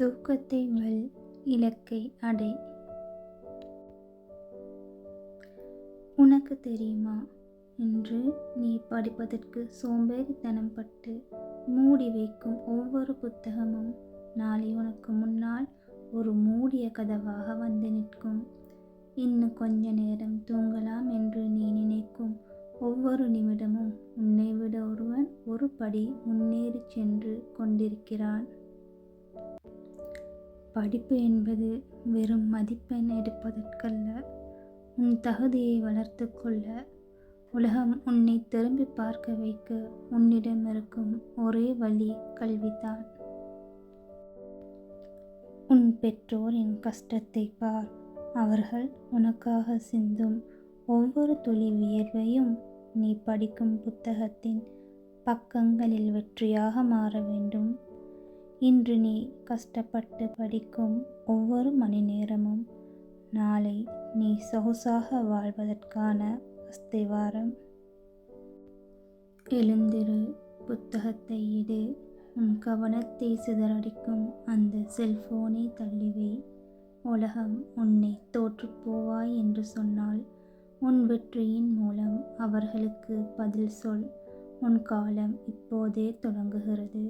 தூக்கத்தை வெல், இலக்கை அடை. உனக்கு தெரியுமா, இன்று நீ படிப்பதற்கு சோம்பேறித்தனம் பட்டு மூடி வைக்கும் ஒவ்வொரு புத்தகமும் நாளை உனக்கு முன்னால் ஒரு மூடிய கதவாக வந்து நிற்கும். இன்னும் கொஞ்ச நேரம் தூங்கலாம் என்று நீ நினைக்கும் ஒவ்வொரு நிமிடமும் உன்னை விட ஒருவன் ஒரு படி முன்னேறி சென்று கொண்டிருக்கிறான். படிப்பு என்பது வெறும் மதிப்பெண் எடுப்பதற்கல்ல, உன் தகுதியை வளர்த்து கொள்ள, உலகம் உன்னை திரும்பி பார்க்க வைக்க உன்னிடம் இருக்கும் ஒரே வழி கல்விதான். உன் பெற்றோரின் கஷ்டத்தை பார். அவர்கள் உனக்காக சிந்தும் ஒவ்வொரு துளி வியர்வையும் நீ படிக்கும் புத்தகத்தின் பக்கங்களில் வெற்றியாக மாற வேண்டும். இன்று நீ கஷ்டப்பட்டு படிக்கும் ஒவ்வொரு மணி நேரமும் நாளை நீ சொகுசாக வாழ்வதற்கான அஸ்திவாரம். எழுந்திரு, புத்தகத்தை எடு, உன் கவனத்தை சிதறடிக்கும் அந்த செல்போனை தள்ளிவை. உலகம் உன்னை தோற்றுப்போவாய் என்று சொன்னால் உன் வெற்றியின் மூலம் அவர்களுக்கு பதில் சொல். உன் காலம் இப்போதே தொடங்குகிறது.